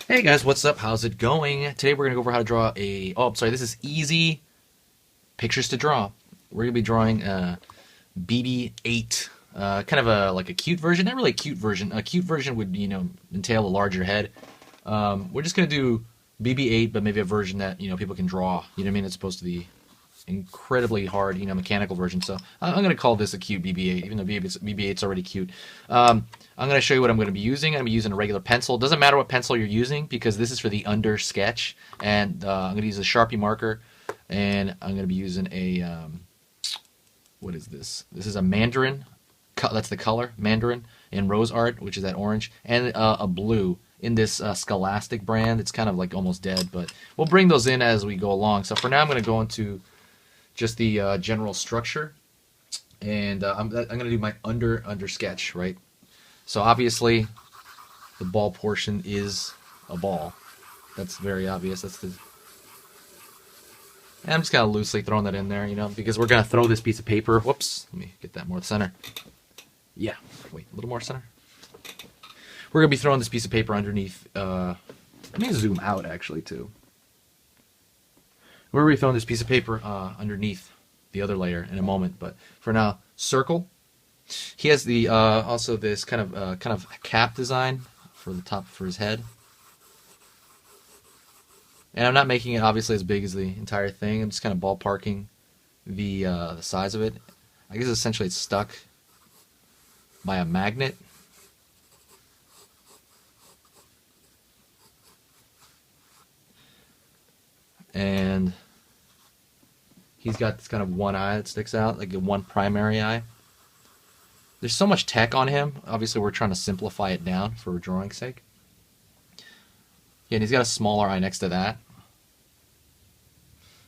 Hey guys, what's up? How's it going? Today we're going to go over how to draw a... Oh, I'm sorry, this is easy pictures to draw. We're going to be drawing a BB-8, kind of like a cute version. Not really a cute version. A cute version would, entail a larger head. We're just going to do BB-8, but maybe a version that, people can draw. You know what I mean? It's supposed to be incredibly hard, mechanical version. So I'm going to call this a cute BB-8, even though BB-8's already cute. I'm going to show you what I'm going to be using. I'm going to be using a regular pencil. It doesn't matter what pencil you're using because this is for the under sketch. And I'm going to use a Sharpie marker, and I'm going to be using a what is this? This is a mandarin. That's the color, mandarin, in rose art, which is that orange, and a blue in this Scholastic brand. It's kind of like almost dead, but we'll bring those in as we go along. So for now, I'm going to go into just the general structure, and I'm going to do my under sketch, right? So obviously, the ball portion is a ball. That's very obvious. And I'm just kind of loosely throwing that in there, because we're going to throw this piece of paper. Whoops, let me get that more center. Yeah, wait, a little more center. We're going to be throwing this piece of paper underneath. Let me zoom out, actually, too. We're going to be throwing this piece of paper underneath the other layer in a moment, but for now, circle. He has the also this kind of cap design for the top for his head, and I'm not making it obviously as big as the entire thing. I'm just kind of ballparking the size of it. I guess essentially it's stuck by a magnet. And he's got this kind of one eye that sticks out, like one primary eye. There's so much tech on him. Obviously, we're trying to simplify it down for drawing's sake. Yeah, and he's got a smaller eye next to that.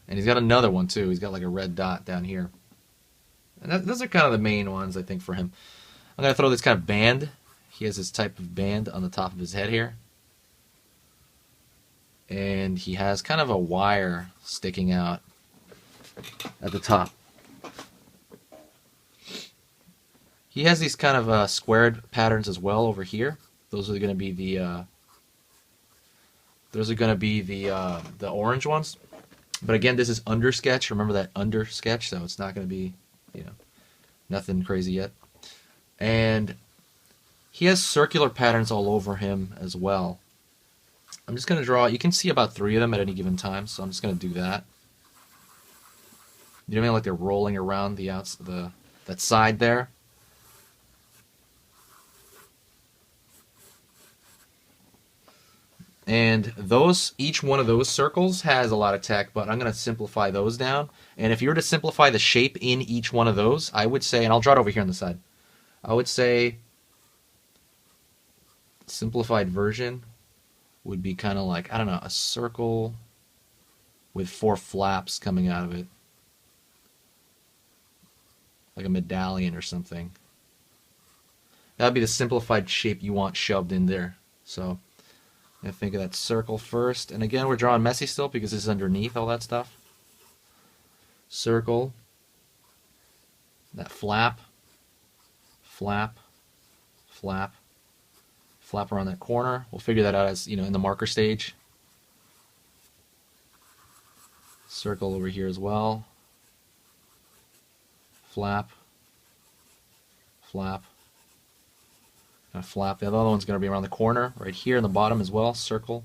And he's got another one, too. He's got like a red dot down here. And those are kind of the main ones, I think, for him. I'm going to throw this kind of band. He has this type of band on the top of his head here. And he has kind of a wire sticking out at the top. He has these kind of squared patterns as well over here. Those are going to be the the orange ones. But again, this is under sketch. Remember that under sketch, so it's not going to be, nothing crazy yet. And he has circular patterns all over him as well. I'm just going to draw, you can see about 3 of them at any given time, so I'm just going to do that. You know what I mean? Like they're rolling around that side there. And each one of those circles has a lot of tech, but I'm going to simplify those down. And if you were to simplify the shape in each one of those, I would say, and I'll draw it over here on the side, I would say simplified version would be kind of like, I don't know, a circle with 4 flaps coming out of it. Like a medallion or something. That would be the simplified shape you want shoved in there. So I think of that circle first. And again, we're drawing messy still because this is underneath all that stuff. Circle. That flap. Flap. Flap. Flap around that corner. We'll figure that out as, in the marker stage. Circle over here as well. Flap. Flap. And flap. The other one's going to be around the corner, right here in the bottom as well. Circle.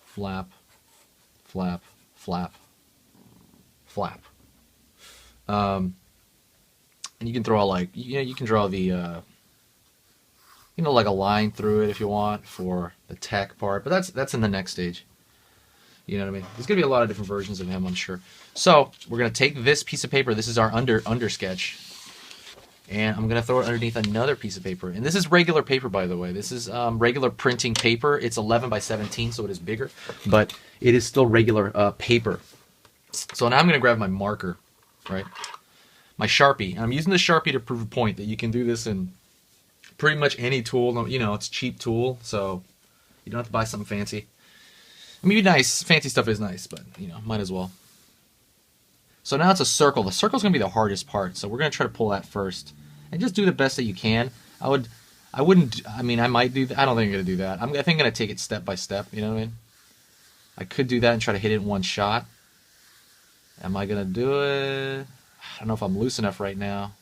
Flap. Flap. Flap. Flap. And you can draw you can draw the like a line through it if you want for the tech part, but that's in the next stage. You know what I mean? There's gonna be a lot of different versions of him, I'm sure. So we're gonna take this piece of paper. This is our under sketch, and I'm gonna throw it underneath another piece of paper. And this is regular paper, by the way. This is regular printing paper. It's 11 by 17, so it is bigger, but it is still regular paper. So now I'm gonna grab my marker, right? My Sharpie. And I'm using the Sharpie to prove a point that you can do this in pretty much any tool. It's a cheap tool, so you don't have to buy something fancy. I mean, nice, fancy stuff is nice, but, might as well. So now it's a circle. The circle's going to be the hardest part, so we're going to try to pull that first. And just do the best that you can. I I wouldn't. I mean, I might do that. I don't think I'm gonna do that. I think I'm gonna take it step by step. You know what I mean? I could do that and try to hit it in one shot. Am I gonna do it? I don't know if I'm loose enough right now.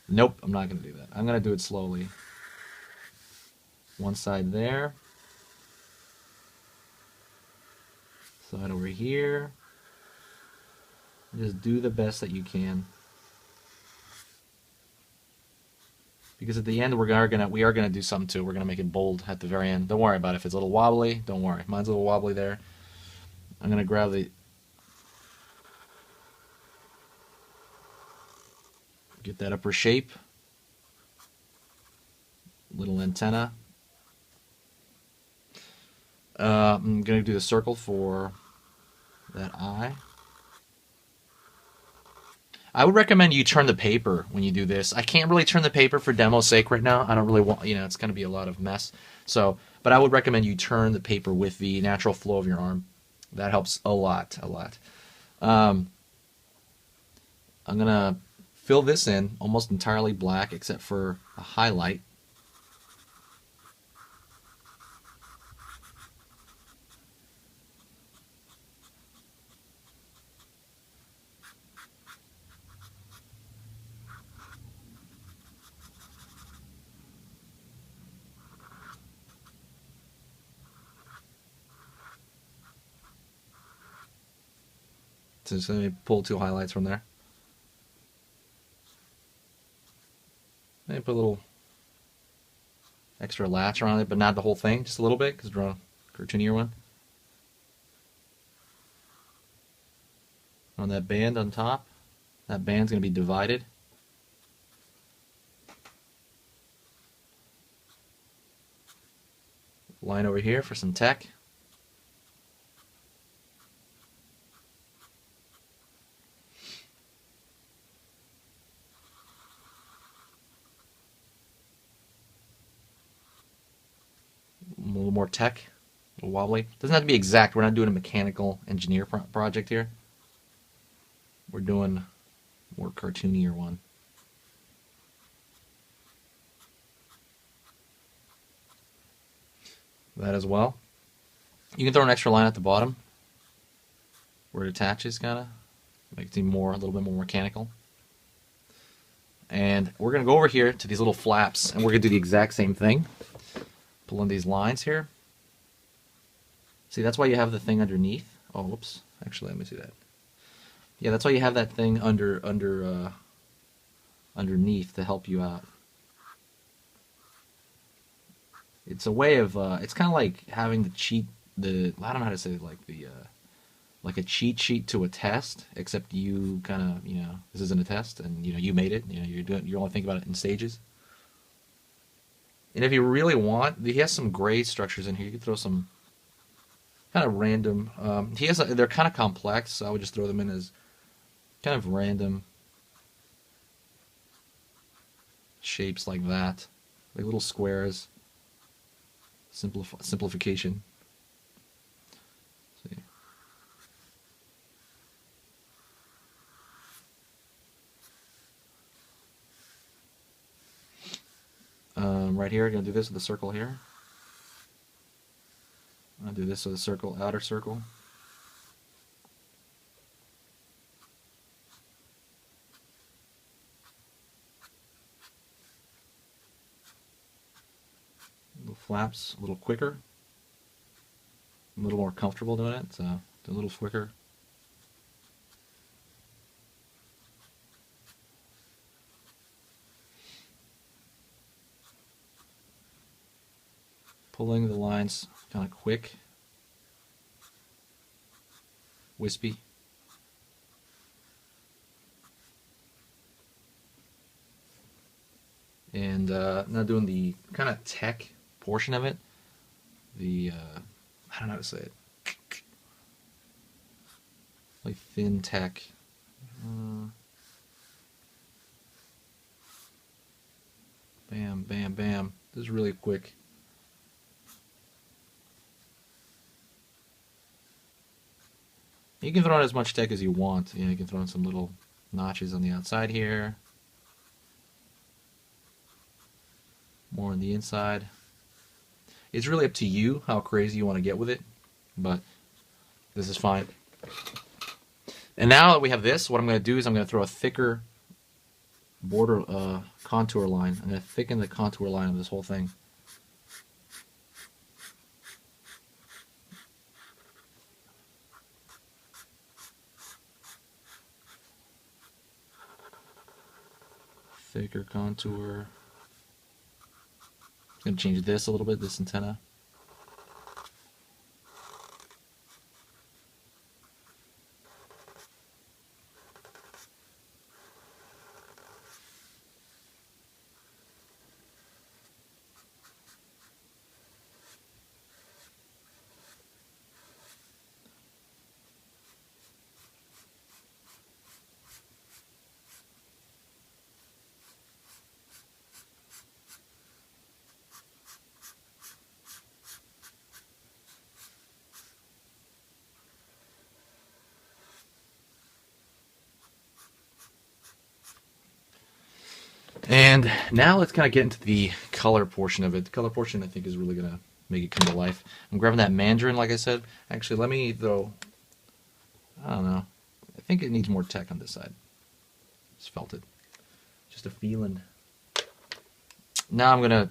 Nope, I'm not gonna do that. I'm gonna do it slowly. One side there. Side over here. Just do the best that you can. Because at the end we are gonna do something to it. We're gonna make it bold at the very end. Don't worry about it. If it's a little wobbly, don't worry. Mine's a little wobbly there. I'm gonna grab the get that upper shape. Little antenna. I'm gonna do the circle for that eye. I would recommend you turn the paper when you do this. I can't really turn the paper for demo's sake right now. I don't really want, it's going to be a lot of mess. So, but I would recommend you turn the paper with the natural flow of your arm. That helps a lot, a lot. I'm going to fill this in almost entirely black except for a highlight. So let me pull two highlights from there. Maybe put a little extra latch around it, but not the whole thing, just a little bit, because we're on a cartoonier one. On that band on top, that band's going to be divided. Line over here for some tech. A little more tech, a little wobbly. Doesn't have to be exact. We're not doing a mechanical engineer project here. We're doing more cartoonier one. That as well. You can throw an extra line at the bottom where it attaches, kind of make it seem a little bit more mechanical. And we're gonna go over here to these little flaps, and we're gonna do the exact same thing. Pull in these lines here. See, that's why you have the thing underneath. Oh, whoops. Actually, let me see that. Yeah, that's why you have that thing underneath to help you out. It's a way of it's kind of like having I don't know how to say it, like a cheat sheet to a test, except you kind of, this isn't a test, and you made it. You're only thinking about it in stages. And if you really want, he has some gray structures in here. You can throw some kind of random. They're kind of complex, so I would just throw them in as kind of random shapes like that, like little squares. Simplification. See. Right here, I'm gonna do this with a circle here. I'll do this with a circle, outer circle. Little flaps, a little quicker. I'm a little more comfortable doing it, so do a little quicker. Pulling the lines kind of quick, wispy. And now doing the kind of tech portion of it. I don't know how to say it. Like thin tech. Bam, bam, bam. This is really quick. You can throw in as much tech as you want. You can throw in some little notches on the outside here. more on the inside. It's really up to you how crazy you want to get with it, but this is fine. And now that we have this, what I'm going to do is I'm going to throw a thicker border contour line. I'm going to thicken the contour line of this whole thing. Thicker contour. I'm going to change this a little bit, this antenna. And now let's kind of get into the color portion of it. The color portion, I think, is really going to make it come to life. I'm grabbing that mandarin, like I said. Actually, let me, though, I don't know. I think it needs more tech on this side. Just felt it. Just a feeling. Now I'm going to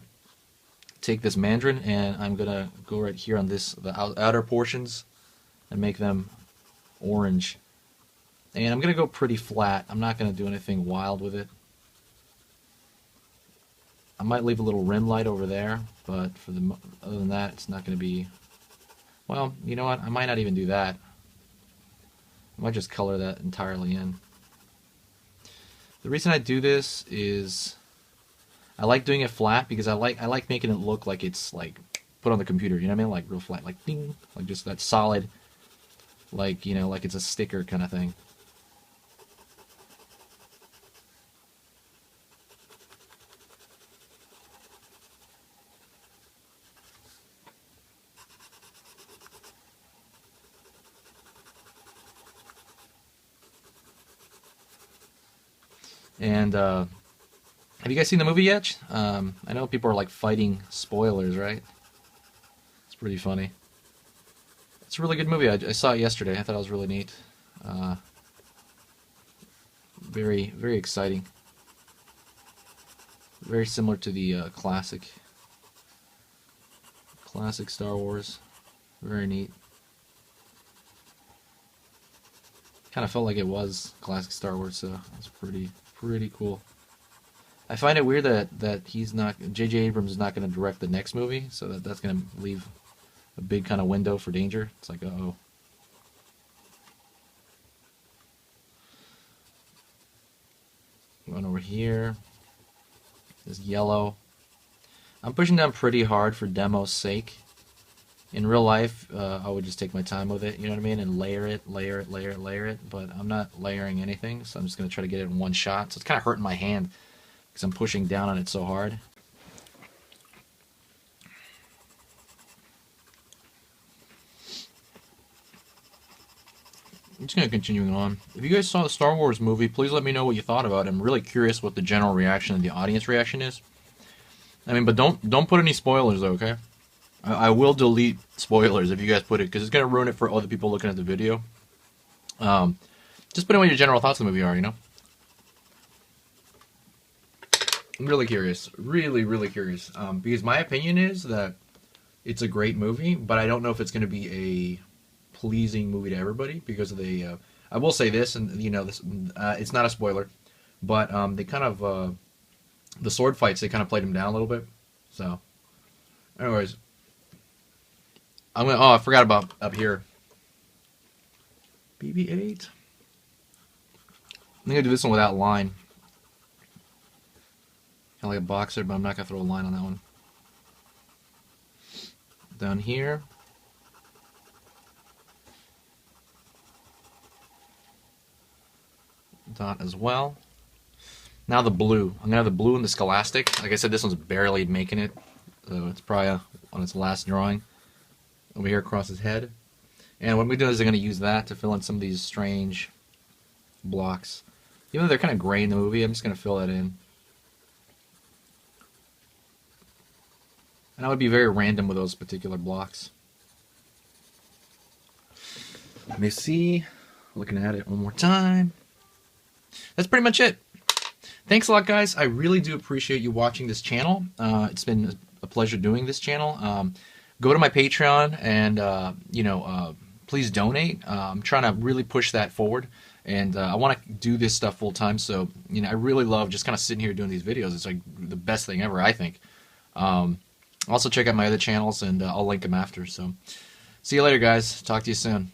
take this mandarin, and I'm going to go right here on this, the outer portions, and make them orange. And I'm going to go pretty flat. I'm not going to do anything wild with it. I might leave a little rim light over there, but other than that, it's not going to be... Well, you know what? I might not even do that. I might just color that entirely in. The reason I do this is I like doing it flat because I like making it look like it's like put on the computer. You know what I mean? Like real flat, like ding, like just that solid, like like it's a sticker kind of thing. And have you guys seen the movie yet? I know people are like fighting spoilers, right? It's pretty funny. It's a really good movie. I saw it yesterday. I thought it was really neat. Very, very exciting. Very similar to the classic Star Wars. Very neat. Kind of felt like it was classic Star Wars, so it's pretty cool. I find it weird that he's not, J.J. Abrams is not going to direct the next movie, so that's going to leave a big kind of window for danger. It's like, uh-oh. Going over here. This yellow. I'm pushing down pretty hard for demo's sake. In real life, I would just take my time with it, you know what I mean, and layer it, but I'm not layering anything, so I'm just going to try to get it in one shot. So it's kind of hurting my hand because I'm pushing down on it so hard. I'm just going to continue on. If you guys saw the Star Wars movie, please let me know what you thought about it. I'm really curious what the general reaction and the audience reaction is. I mean, but don't put any spoilers, though, okay? I will delete spoilers if you guys put it, because it's going to ruin it for other people looking at the video. Just put in what your general thoughts of the movie are, you know? I'm really curious. Really, really curious. Because my opinion is that it's a great movie, but I don't know if it's going to be a pleasing movie to everybody, because of the... I will say this, and this, it's not a spoiler, but they kind of... the sword fights, they kind of played them down a little bit. So, anyways... I'm gonna. Oh, I forgot about up here. BB-8. I'm gonna do this one without line. Kind of like a boxer, but I'm not gonna throw a line on that one. Down here. Dot as well. Now the blue. I'm gonna have the blue and the Scholastic. Like I said, this one's barely making it, so it's probably on its last drawing. Over here across his head. And what we do is I'm going to use that to fill in some of these strange blocks. Even though they're kind of gray in the movie, I'm just going to fill that in. And I would be very random with those particular blocks. Let me see. Looking at it one more time. That's pretty much it. Thanks a lot, guys. I really do appreciate you watching this channel. It's been a pleasure doing this channel. Go to my Patreon and, please donate. I'm trying to really push that forward. And I want to do this stuff full time. So, I really love just kind of sitting here doing these videos. It's like the best thing ever, I think. Also, check out my other channels, and I'll link them after. So, see you later, guys. Talk to you soon.